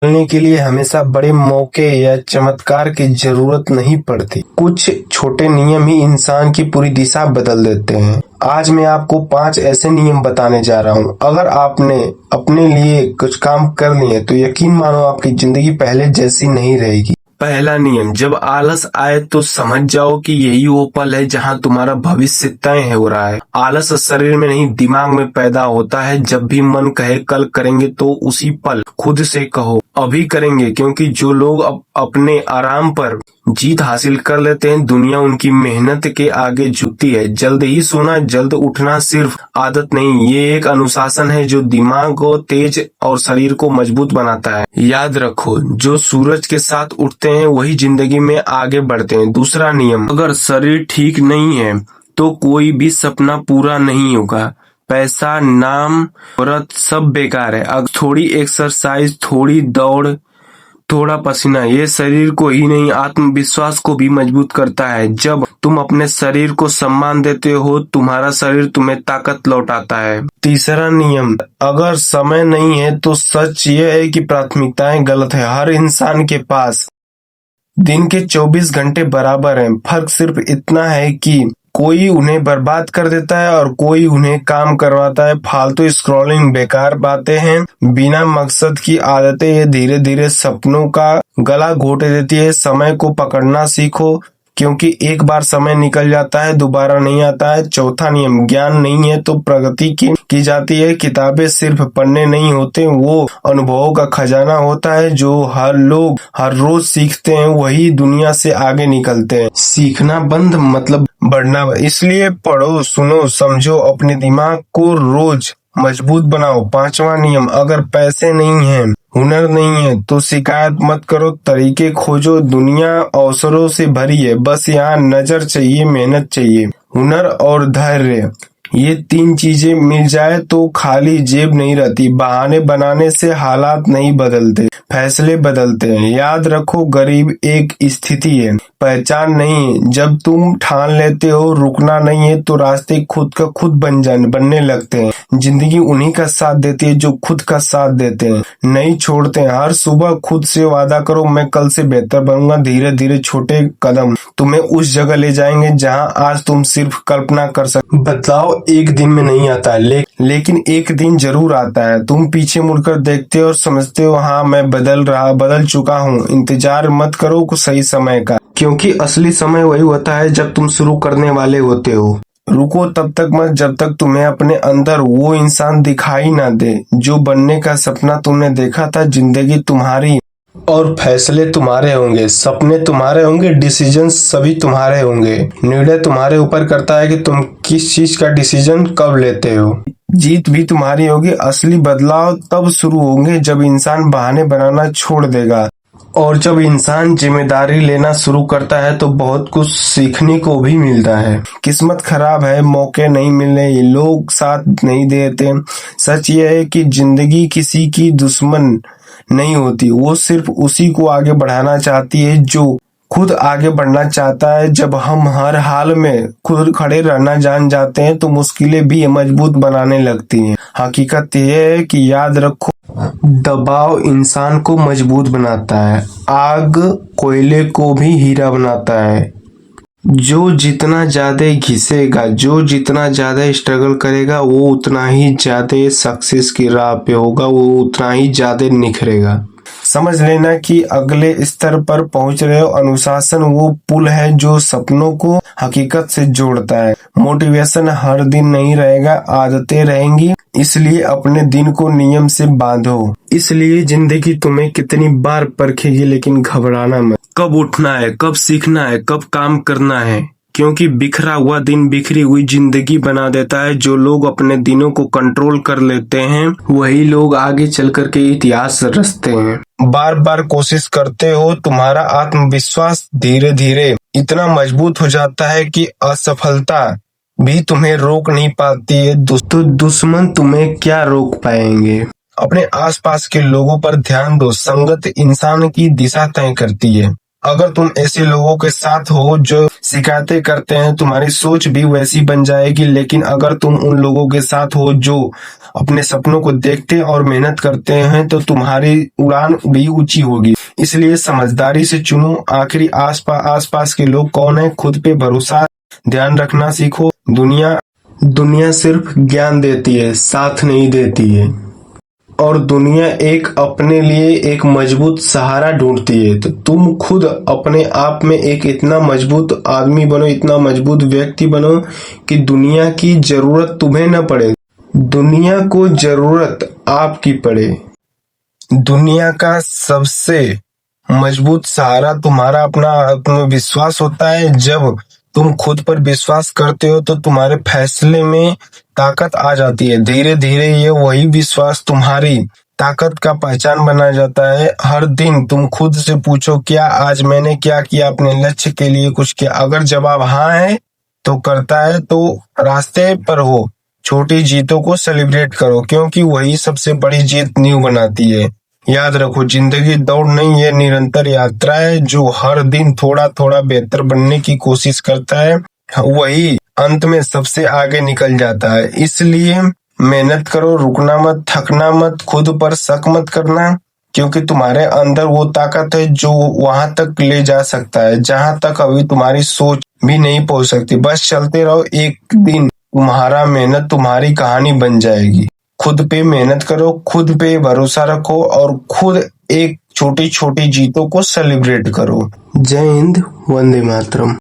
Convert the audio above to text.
बदलने के लिए हमेशा बड़े मौके या चमत्कार की जरूरत नहीं पड़ती। कुछ छोटे नियम ही इंसान की पूरी दिशा बदल देते हैं। आज मैं आपको 5 ऐसे नियम बताने जा रहा हूँ। अगर आपने अपने लिए कुछ काम कर लिए तो यकीन मानो आपकी जिंदगी पहले जैसी नहीं रहेगी। पहला नियम, जब आलस आए तो समझ जाओ कि यही वो पल है जहां तुम्हारा भविष्य तय हो रहा है। आलस शरीर में नहीं, दिमाग में पैदा होता है। जब भी मन कहे कल करेंगे तो उसी पल खुद से कहो अभी करेंगे, क्योंकि जो लोग अपने आराम पर जीत हासिल कर लेते हैं, दुनिया उनकी मेहनत के आगे झुकती है। जल्द ही सोना, जल्द उठना सिर्फ आदत नहीं, ये एक अनुशासन है जो दिमाग को तेज और शरीर को मजबूत बनाता है। याद रखो, जो सूरज के साथ उठते हैं वही जिंदगी में आगे बढ़ते हैं। दूसरा नियम, अगर शरीर ठीक नहीं है तो कोई भी सपना पूरा नहीं होगा। पैसा, नाम, व्रत सब बेकार है। अगर थोड़ी एक्सरसाइज, थोड़ी दौड़, थोड़ा पसीना, ये शरीर को ही नहीं आत्मविश्वास को भी मजबूत करता है। जब तुम अपने शरीर को सम्मान देते हो, तुम्हारा शरीर तुम्हें ताकत लौटाता है। तीसरा नियम, अगर समय नहीं है तो सच ये है कि प्राथमिकताएं गलत है। हर इंसान के पास दिन के 24 घंटे बराबर हैं। फर्क सिर्फ इतना है कि कोई उन्हें बर्बाद कर देता है और कोई उन्हें काम करवाता है। फालतू स्क्रॉलिंग, बेकार बातें हैं, बिना मकसद की आदतें, ये धीरे धीरे सपनों का गला घोट देती है। समय को पकड़ना सीखो, क्योंकि एक बार समय निकल जाता है, दोबारा नहीं आता है। चौथा नियम, ज्ञान नहीं है तो प्रगति की जाती है। किताबें सिर्फ पढ़ने नहीं होते, वो अनुभवों का खजाना होता है। जो हर लोग हर रोज सीखते हैं वही दुनिया से आगे निकलते हैं। सीखना बंद मतलब बढ़ना। इसलिए पढ़ो, सुनो, समझो, अपने दिमाग को रोज मजबूत बनाओ। पांचवा नियम, अगर पैसे नहीं हैं, हुनर नहीं है तो शिकायत मत करो, तरीके खोजो। दुनिया अवसरों से भरी है, बस यहाँ नजर चाहिए, मेहनत चाहिए। हुनर और धैर्य, ये 3 चीजें मिल जाए तो खाली जेब नहीं रहती। बहाने बनाने से हालात नहीं बदलते, फैसले बदलते हैं। याद रखो, गरीब एक स्थिति है, पहचान नहीं। जब तुम ठान लेते हो रुकना नहीं है तो रास्ते खुद का खुद बनने लगते हैं। जिंदगी उन्हीं का साथ देती है जो खुद का साथ देते हैं, नहीं छोड़ते हैं। हर सुबह खुद से वादा करो, मैं कल से बेहतर बनूंगा। धीरे धीरे छोटे कदम तुम्हें उस जगह ले जाएंगे जहां आज तुम सिर्फ कल्पना कर सकते। बदलाव एक दिन में नहीं आता है, लेकिन एक दिन जरूर आता है। तुम पीछे मुड़कर देखते हो और समझते हो, हाँ मैं बदल चुका हूँ। इंतजार मत करो सही समय का, क्योंकि असली समय वही होता है जब तुम शुरू करने वाले होते हो। रुको तब तक मत जब तक तुम्हें अपने अंदर वो इंसान दिखाई ना दे जो बनने का सपना तुमने देखा था। जिंदगी तुम्हारी और फैसले तुम्हारे होंगे, सपने तुम्हारे होंगे, डिसीजन सभी तुम्हारे होंगे। निर्णय तुम्हारे ऊपर करता है कि तुम किस चीज का डिसीजन कब लेते हो। जीत भी तुम्हारी होगी। असली बदलाव तब शुरू होंगे जब इंसान बहाने बनाना छोड़ देगा, और जब इंसान जिम्मेदारी लेना शुरू करता है तो बहुत कुछ सीखने को भी मिलता है। किस्मत खराब है, मौके नहीं मिलने, लोग साथ नहीं देते। सच ये है कि जिंदगी किसी की दुश्मन नहीं होती, वो सिर्फ उसी को आगे बढ़ाना चाहती है जो खुद आगे बढ़ना चाहता है। जब हम हर हाल में खुद खड़े रहना जान जाते हैं तो मुश्किलें भी मजबूत बनाने लगती हैं। हकीकत यह है कि याद रखो, दबाव इंसान को मजबूत बनाता है, आग कोयले को भी हीरा बनाता है। जो जितना ज्यादा घिसेगा, जो जितना ज्यादा स्ट्रगल करेगा, वो उतना ही ज्यादा सक्सेस की राह पे होगा, वो उतना ही ज्यादा निखरेगा। समझ लेना कि अगले स्तर पर पहुंच रहे हो। अनुशासन वो पुल है जो सपनों को हकीकत से जोड़ता है। मोटिवेशन हर दिन नहीं रहेगा, आदतें रहेंगी। इसलिए अपने दिन को नियम से बांधो। इसलिए जिंदगी तुम्हें कितनी बार परखेगी, लेकिन घबराना मत। कब उठना है, कब सीखना है, कब काम करना है, क्योंकि बिखरा हुआ दिन बिखरी हुई जिंदगी बना देता है। जो लोग अपने दिनों को कंट्रोल कर लेते हैं वही लोग आगे चल कर के इतिहास रचते हैं। बार बार कोशिश करते हो, तुम्हारा आत्मविश्वास धीरे धीरे इतना मजबूत हो जाता है कि असफलता भी तुम्हें रोक नहीं पाती है। तो दुश्मन तुम्हें क्या रोक पाएंगे। अपने आसपास के लोगों पर ध्यान दो, संगत इंसान की दिशा तय करती है। अगर तुम ऐसे लोगों के साथ हो जो शिकायतें करते हैं, तुम्हारी सोच भी वैसी बन जाएगी। लेकिन अगर तुम उन लोगों के साथ हो जो अपने सपनों को देखते और मेहनत करते हैं, तो तुम्हारी उड़ान भी ऊंची होगी। इसलिए समझदारी से चुनो। आखिरी आसपास के लोग कौन है? खुद पे भरोसा ध्यान रखना सीखो। दुनिया सिर्फ ज्ञान देती है, साथ नहीं देती है। और दुनिया एक अपने लिए एक मजबूत सहारा ढूंढती है। तो तुम खुद अपने आप में एक इतना मजबूत आदमी बनो, इतना मजबूत व्यक्ति बनो कि दुनिया की जरूरत तुम्हें न पड़े, दुनिया को जरूरत आपकी पड़े। दुनिया का सबसे मजबूत सहारा तुम्हारा अपना आत्मविश्वास होता है। जब तुम खुद पर विश्वास करते हो तो तुम्हारे फैसले में ताकत आ जाती है। धीरे धीरे ये वही विश्वास तुम्हारी ताकत का पहचान बना जाता है। हर दिन तुम खुद से पूछो, क्या आज मैंने क्या किया अपने लक्ष्य के लिए कुछ किया? अगर जवाब हाँ है तो करता है तो रास्ते पर हो। छोटी जीतों को सेलिब्रेट करो, क्योंकि वही सबसे बड़ी जीत नींव बनाती है। याद रखो, जिंदगी दौड़ नहीं, ये निरंतर यात्रा है। जो हर दिन थोड़ा थोड़ा बेहतर बनने की कोशिश करता है, वही अंत में सबसे आगे निकल जाता है। इसलिए मेहनत करो, रुकना मत, थकना मत, खुद पर शक मत करना, क्योंकि तुम्हारे अंदर वो ताकत है जो वहां तक ले जा सकता है जहां तक अभी तुम्हारी सोच भी नहीं पहुंच सकती। बस चलते रहो, एक दिन तुम्हारा मेहनत तुम्हारी कहानी बन जाएगी। खुद पे मेहनत करो, खुद पे भरोसा रखो और खुद एक छोटी छोटी जीतों को सेलिब्रेट करो। जय हिंद, वंदे मातरम।